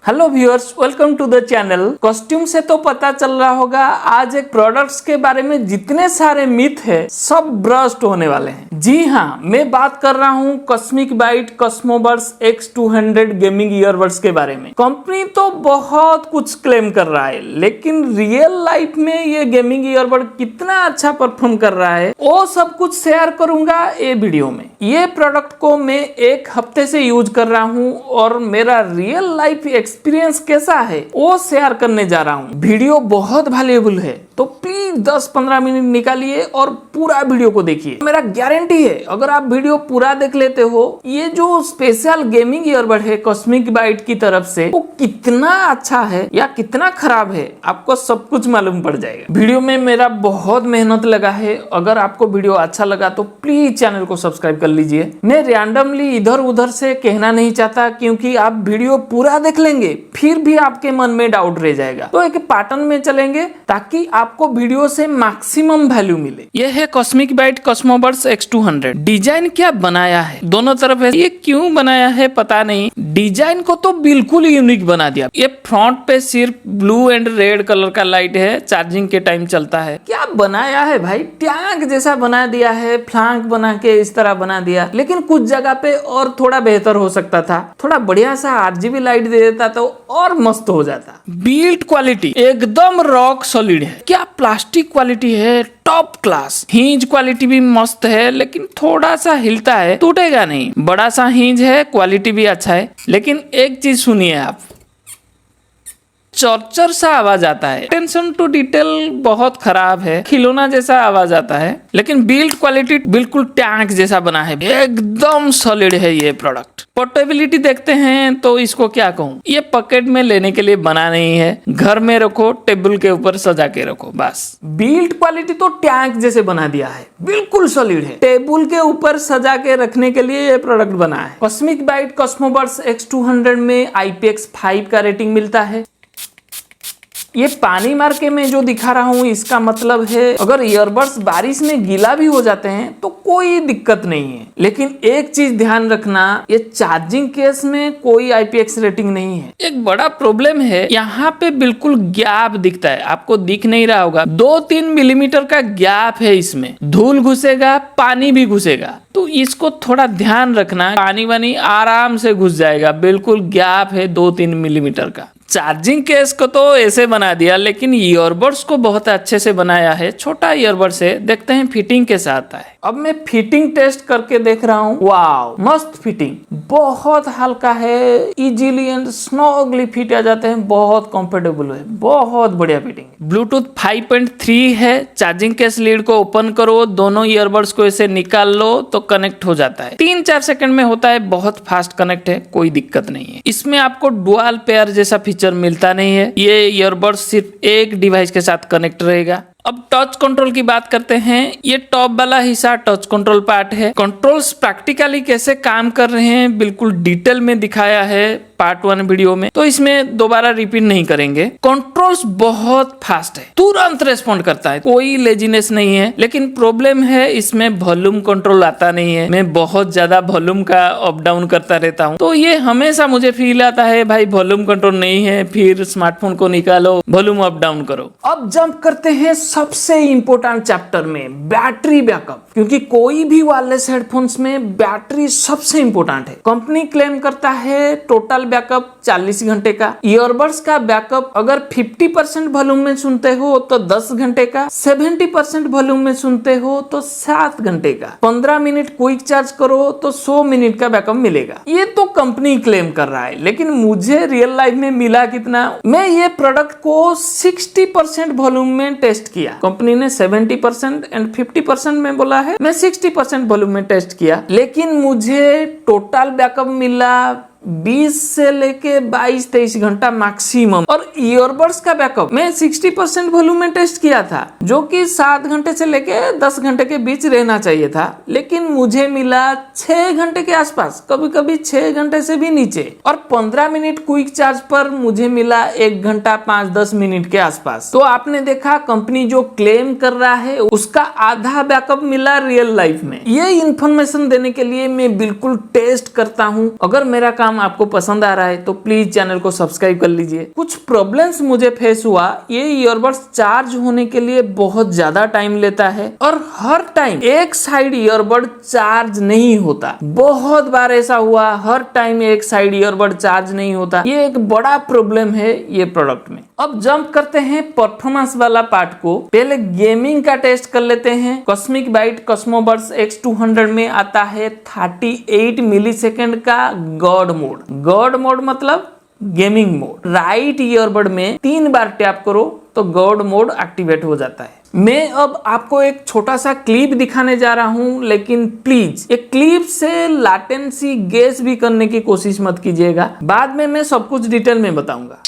Hello viewers, welcome to the channel. Costume से तो पता चल रहा होगा आज एक प्रोडक्ट्स के बारे में जितने सारे मिथ है सब ब्रस्ट होने वाले हैं। जी हाँ, मैं बात कर रहा हूँ Cosmic Byte Cosmobuds X200 gaming earbuds के बारे में। कंपनी तो बहुत कुछ क्लेम कर रहा है, लेकिन रियल लाइफ में ये गेमिंग ईयरबड कितना अच्छा परफॉर्म कर रहा है वो सब कुछ शेयर करूंगा ये वीडियो में। ये प्रोडक्ट को मैं एक हफ्ते से यूज कर रहा हूँ और मेरा रियल लाइफ एक्सपीरियंस कैसा है वो शेयर करने जा रहा हूँ। वीडियो बहुत वैल्यूएबल है, तो प्लीज 10-15 मिनट निकालिए और पूरा वीडियो को देखिए। मेरा गारंटी है अगर आप वीडियो पूरा देख लेते हो, ये जो स्पेशल गेमिंग ईयरबड है कॉस्मिक बाइट की तरफ से वो कितना अच्छा है या कितना खराब है आपको सब कुछ मालूम पड़ जाएगा। वीडियो में मेरा बहुत मेहनत लगा है। अगर आपको वीडियो अच्छा लगा तो प्लीज चैनल को सब्सक्राइब कर लीजिए। मैं रैंडमली इधर उधर से कहना नहीं चाहता, क्योंकि आप वीडियो पूरा देख लेंगे फिर भी आपके मन में डाउट रह जाएगा। तो एक पैटर्न में चलेंगे ताकि आपको वीडियो से मैक्सिमम वैल्यू मिले। यह है cosmic Byte Cosmobuds X200। Design क्या बनाया है, दोनों तरफ है। ये क्यों बनाया है पता नहीं, डिजाइन को तो बिल्कुल यूनिक बना दिया। ये फ्रंट पे सिर्फ ब्लू एंड रेड कलर का लाइट है, चार्जिंग के टाइम चलता है। क्या बनाया है भाई, टैंक जैसा बना दिया है, फ्लैंक बना के इस तरह बना दिया। लेकिन कुछ जगह पे और थोड़ा बेहतर हो सकता था, थोड़ा बढ़िया सा RGB लाइट दे देता तो और मस्त हो जाता। बिल्ड क्वालिटी एकदम रॉक सॉलिड है। क्या प्लास्टिक क्वालिटी है, टॉप क्लास। हिंज क्वालिटी भी मस्त है, लेकिन थोड़ा सा हिलता है, टूटेगा नहीं। बड़ा सा हिंज है, क्वालिटी भी अच्छा है। लेकिन एक चीज सुनिए आप, चरचर सा आवाज आता है। अटेंशन टू डिटेल बहुत खराब है, खिलौना जैसा आवाज आता है। लेकिन बिल्ड क्वालिटी बिल्कुल टैंक जैसा बना है, एकदम सॉलिड है ये प्रोडक्ट। पोर्टेबिलिटी देखते हैं तो इसको क्या कहूँ, ये पॉकेट में लेने के लिए बना नहीं है। घर में रखो, टेबल के ऊपर सजा के रखो बस। बिल्ड क्वालिटी तो टैंक जैसे बना दिया है, बिल्कुल सॉलिड है। टेबल के ऊपर सजा के रखने के लिए ये प्रोडक्ट बना है। कॉस्मिक बाइट कॉस्मोबड्स X200 में IPX5 का रेटिंग मिलता है। ये पानी मार के मैं जो दिखा रहा हूँ इसका मतलब है अगर ईयरबड्स बारिश में गीला भी हो जाते हैं तो कोई दिक्कत नहीं है। लेकिन एक चीज ध्यान रखना, ये चार्जिंग केस में कोई IPX रेटिंग नहीं है। एक बड़ा प्रॉब्लम है, यहाँ पे बिल्कुल गैप दिखता है, आपको दिख नहीं रहा होगा। 2-3 मिलीमीटर का गैप है इसमें। धूल घुसेगा, पानी भी घुसेगा, तो इसको थोड़ा ध्यान रखना। पानी वानी आराम से घुस जाएगा, बिल्कुल गैप है 2-3 मिलीमीटर का। चार्जिंग केस को तो ऐसे बना दिया, लेकिन ईयरबड्स को बहुत अच्छे से बनाया है। छोटा ईयरबड्स है, देखते हैं फिटिंग कैसा आता है। अब मैं फिटिंग टेस्ट करके देख रहा हूँ। वाव, मस्त फिटिंग, बहुत हल्का है, इजीली एंड स्नॉगली फिट आ जाते हैं, बहुत कंफर्टेबल है, बहुत बढ़िया फिटिंग। ब्लूटूथ 5.3 है। चार्जिंग केस लीड को ओपन करो, दोनों ईयरबड्स को ऐसे निकाल लो तो कनेक्ट हो जाता है। 3-4 सेकंड में होता है, बहुत फास्ट कनेक्ट है, कोई दिक्कत नहीं है। इसमें आपको डुअल पेयर जैसा फीचर मिलता नहीं है। ये ईयरबड्स सिर्फ एक डिवाइस के साथ कनेक्ट रहेगा। अब टच कंट्रोल की बात करते हैं। ये टॉप वाला हिस्सा टच कंट्रोल पार्ट है। कंट्रोल्स प्रैक्टिकली कैसे काम कर रहे हैं बिल्कुल डिटेल में दिखाया है पार्ट 1 वीडियो में, तो इसमें दोबारा रिपीट नहीं करेंगे। कंट्रोल्स बहुत फास्ट है, तुरंत रेस्पॉन्ड करता है, कोई लेजीनेस नहीं है। लेकिन प्रॉब्लम है इसमें वॉल्यूम कंट्रोल आता नहीं है। मैं बहुत ज्यादा वॉल्यूम का अप डाउन करता रहता हूँ, तो ये हमेशा मुझे फील आता है भाई वॉल्यूम कंट्रोल नहीं है, फिर स्मार्टफोन को निकालो, वॉल्यूम अप डाउन करो। अब जंप करते हैं सबसे इंपॉर्टेंट चैप्टर में, बैटरी बैकअप। क्योंकि कोई भी वायरलेस हेडफोन्स में बैटरी सबसे इंपॉर्टेंट है। कंपनी क्लेम करता है टोटल बैकअप 40 घंटे का। ईयरबड्स का बैकअप अगर 50% वॉल्यूम में सुनते हो तो 10 घंटे का, 70% वॉल्यूम में सुनते हो तो 7 घंटे का। 15 मिनट क्विक चार्ज करो तो 100 मिनट का बैकअप मिलेगा। ये तो कंपनी क्लेम कर रहा है, लेकिन मुझे रियल लाइफ में मिला कितना। मैं ये प्रोडक्ट को 60% वॉल्यूम में टेस्ट किया। कंपनी ने 70% एंड 50% में बोला है, मैं 60% वॉल्यूम में टेस्ट किया। लेकिन मुझे टोटल बैकअप मिला 20 से लेके 22-23 घंटा मैक्सिमम। और ईयरबड्स का बैकअप मैं 60% वॉल्यूम में टेस्ट किया था, जो कि 7 घंटे से लेके 10 घंटे के बीच रहना चाहिए था। लेकिन मुझे मिला 6 घंटे के आसपास, कभी कभी 6 घंटे से भी नीचे। और 15 मिनट क्विक चार्ज पर मुझे मिला 1 घंटा 5-10 मिनट के आसपास। तो आपने देखा कंपनी जो क्लेम कर रहा है उसका आधा बैकअप मिला रियल लाइफ में। ये इंफॉर्मेशन देने के लिए मैं बिल्कुल टेस्ट करता हूँ। अगर मेरा काम काम आपको पसंद आ रहा है तो प्लीज चैनल को सब्सक्राइब कर लीजिए। कुछ प्रॉब्लम्स मुझे फेस हुआ, ये ईयरबड्स चार्ज होने के लिए बहुत ज्यादा टाइम लेता है और हर टाइम एक साइड ईयरबड चार्ज नहीं होता। बहुत बार ऐसा हुआ, हर टाइम एक साइड ईयरबड चार्ज नहीं होता। ये एक बड़ा प्रॉब्लम है ये प्रोडक्ट में। अब जंप करते हैं परफॉर्मेंस वाला पार्ट को। पहले गेमिंग का टेस्ट कर लेते हैं। कॉस्मिक बाइट कॉस्मोबड्स X200 में आता है 38 मिलीसेकंड का गॉड मोड। गॉड मोड मतलब गेमिंग मोड। राइट ईयरबड में 3 बार टैप करो तो गॉड मोड एक्टिवेट हो जाता है। मैं अब आपको एक छोटा सा क्लिप दिखाने जा रहा हूं, लेकिन प्लीज एक क्लिप से लाटेंसी गेस भी करने की कोशिश मत कीजिएगा। बाद में मैं सब कुछ डिटेल में बताऊंगा।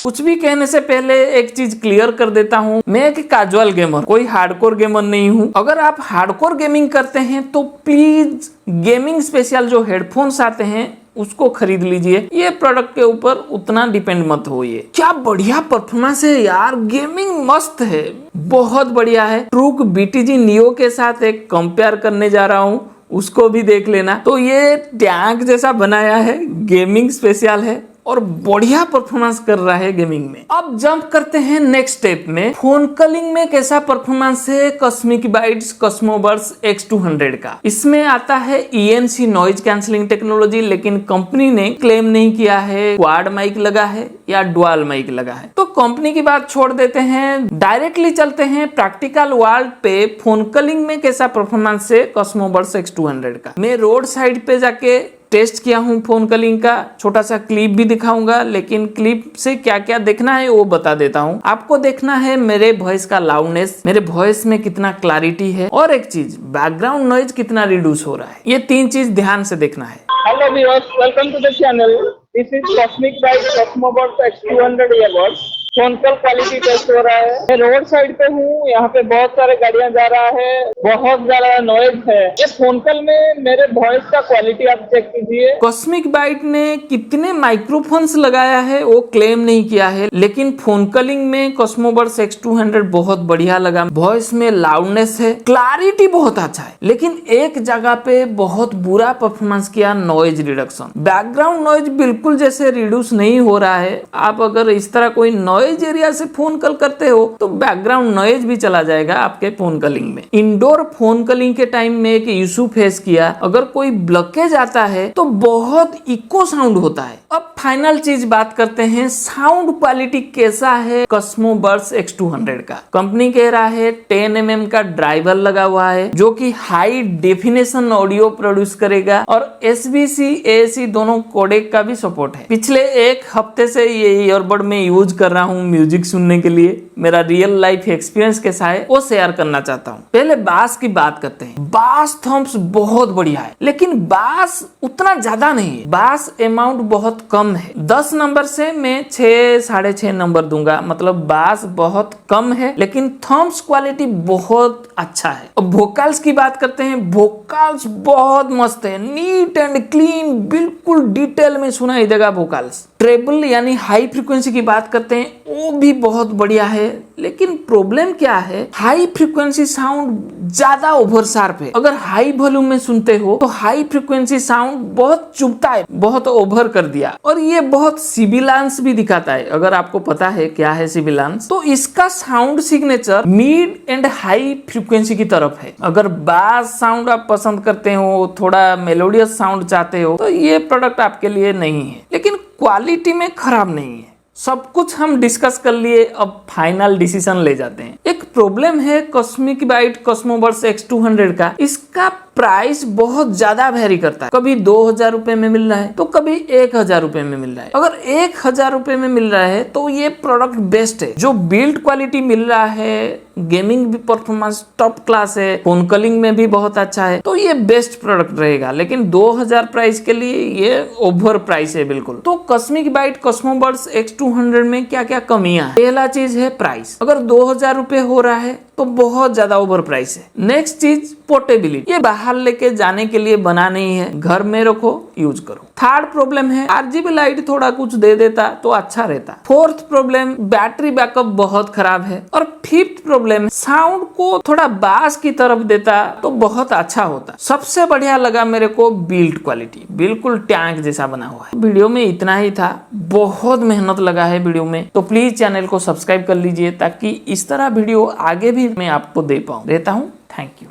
कुछ भी कहने से पहले एक चीज क्लियर कर देता हूं, मैं एक कैजुअल गेमर, कोई हार्डकोर गेमर नहीं हूं। अगर आप हार्डकोर गेमिंग करते हैं तो प्लीज गेमिंग स्पेशल जो हेडफोन्स आते हैं उसको खरीद लीजिए। ये प्रोडक्ट के ऊपर उतना डिपेंड मत होइए। क्या बढ़िया परफॉर्मेंस है यार, गेमिंग मस्त है, बहुत बढ़िया है। ट्रूक BTG नियो के साथ एक कंपेयर करने जा रहा हूँ, उसको भी देख लेना। तो ये टैंक जैसा बनाया है, गेमिंग स्पेशल है और बढ़िया परफॉर्मेंस कर रहा है गेमिंग में। अब जंप करते हैं नेक्स्ट स्टेप में। फोन कॉलिंग में कैसा परफॉर्मेंस है कॉस्मिक बाइट्स कॉस्मोबड्स X200 का। इसमें आता है ENC नॉइज कैंसलिंग टेक्नोलॉजी, लेकिन कंपनी ने क्लेम नहीं किया है क्वाड माइक लगा है या डुअल माइक लगा है। तो कंपनी की बात छोड़ देते हैं, डायरेक्टली चलते हैं प्रैक्टिकल वर्ल्ड पे। फोन कॉलिंग में कैसा परफॉर्मेंस है कॉस्मोबड्स X200 का। मैं रोड साइड पे जाके टेस्ट किया हूं फोन कॉलिंग का, छोटा सा क्लिप भी दिखाऊंगा, लेकिन क्लिप से क्या क्या देखना है वो बता देता हूं। आपको देखना है मेरे वॉइस का लाउडनेस, मेरे वॉइस में कितना क्लैरिटी है, और एक चीज बैकग्राउंड नॉइज कितना रिड्यूस हो रहा है। ये 3 चीज ध्यान से देखना है। Hello viewers, welcome to the channel. This is Cosmic Byte Cosmobuds X200 earbuds. Phone call quality test हो रहा है। मैं रोड साइड पे हूँ, यहाँ पे बहुत सारे गाड़ियां जा रहा है, बहुत ज्यादा नॉइज है। ये फोन कॉल में मेरे वॉइस का क्वालिटी आप चेक कीजिए। कॉस्मिक बाइट ने कितने माइक्रोफोन्स लगाया है वो क्लेम नहीं किया है, लेकिन फोन कॉलिंग में कॉस्मोबड्स X200 बहुत बढ़िया लगा। वॉइस में लाउडनेस है, क्लैरिटी बहुत अच्छा है, लेकिन एक जगह पे बहुत बुरा परफॉर्मेंस किया, नॉइज रिडक्शन। बैकग्राउंड नॉइज बिल्कुल जैसे रिड्यूस नहीं हो रहा है। आप अगर इस तरह कोई नॉइज एरिया से फोन कॉल करते हो तो बैकग्राउंड नॉइज भी चला जाएगा आपके फोन कॉलिंग में। इंडोर फोन कॉलिंग के टाइम में एक इशू फेस किया, अगर कोई ब्लॉकेज आता है तो बहुत इको साउंड होता है। अब फाइनल चीज बात करते हैं, साउंड क्वालिटी कैसा है कॉस्मोबड्स X200 का। कंपनी कह रहा है 10 mm का ड्राइवर लगा हुआ है जो कि हाई डेफिनेशन ऑडियो प्रोड्यूस करेगा, और SBC AAC दोनों कोडेक का भी सपोर्ट है। पिछले 1 हफ्ते से ये ईयरबड में यूज कर रहा हूँ म्यूजिक सुनने के लिए। मेरा रियल लाइफ एक्सपीरियंस कैसा है वो शेयर करना चाहता हूँ। पहले बास की बात करते हैं। बास थम्स बहुत बढ़िया है, लेकिन बास उतना ज्यादा नहीं है, बास अमाउंट बहुत कम है। 10 नंबर से मैं 6 साढ़े 6 नंबर दूंगा, मतलब बास बहुत कम है, लेकिन थम्स क्वालिटी बहुत अच्छा है। अब वोकल्स की बात करते हैं। वोकल्स बहुत मस्त है, नीट एंड क्लीन, बिल्कुल डिटेल में सुनाई देगा वोकल्स। ट्रेबल यानी हाई फ्रीक्वेंसी की बात करते हैं, वो भी बहुत बढ़िया है, लेकिन प्रॉब्लम क्या है, हाई फ्रीक्वेंसी साउंड ज्यादा ओवर शार्प है। अगर हाई वॉल्यूम में सुनते हो तो हाई फ्रीक्वेंसी साउंड बहुत चुभता है, बहुत ओवर कर दिया, और ये बहुत सिबिलेंस भी दिखाता है। अगर आपको पता है क्या है सिबिलेंस, तो इसका sound signature mid and high frequency की तरफ है। अगर बास साउंड आप पसंद करते हो, थोड़ा मेलोडियस साउंड चाहते हो, तो ये प्रोडक्ट आपके लिए नहीं है, लेकिन क्वालिटी में खराब नहीं है। सब कुछ हम डिस्कस कर लिए, अब फाइनल डिसीजन ले जाते हैं। एक प्रॉब्लम है कॉस्मिक बाइट कॉस्मोबड्स X200 का, इसका प्राइस बहुत ज्यादा वेरी करता है। कभी 2000 रुपए में मिल रहा है तो कभी 1000 रुपए में मिल रहा है। अगर 1000 रुपए में मिल रहा है तो ये प्रोडक्ट बेस्ट है। जो बिल्ड क्वालिटी मिल रहा है, गेमिंग भी परफॉर्मेंस टॉप क्लास है, फोन कॉलिंग में भी बहुत अच्छा है, तो ये बेस्ट प्रोडक्ट रहेगा। लेकिन 2000 प्राइस के लिए ये ओवर प्राइस है बिल्कुल। तो कॉस्मिक बाइट कॉस्मोबड्स X200 में क्या क्या कमियां है? पहला चीज है प्राइस। अगर 2000 रुपए हो रहा है तो बहुत ज्यादा ओवर प्राइस है। नेक्स्ट चीज पोर्टेबिलिटी, ये बाहर लेके जाने के लिए बना नहीं है, घर में रखो यूज करो। थर्ड प्रॉब्लम है RGB लाइट थोड़ा कुछ दे देता तो अच्छा रहता। फोर्थ प्रॉब्लम बैटरी बैकअप बहुत खराब है। और फिफ्थ प्रॉब्लम साउंड को थोड़ा बास की तरफ देता तो बहुत अच्छा होता। सबसे बढ़िया लगा मेरे को बिल्ड क्वालिटी, बिल्कुल टैंक जैसा बना हुआ है। वीडियो में इतना ही था, बहुत मेहनत लगा है वीडियो में, तो प्लीज चैनल को सब्सक्राइब कर लीजिए ताकि इस तरह वीडियो आगे भी मैं आपको दे पाऊँ। रहता हूँ, थैंक यू।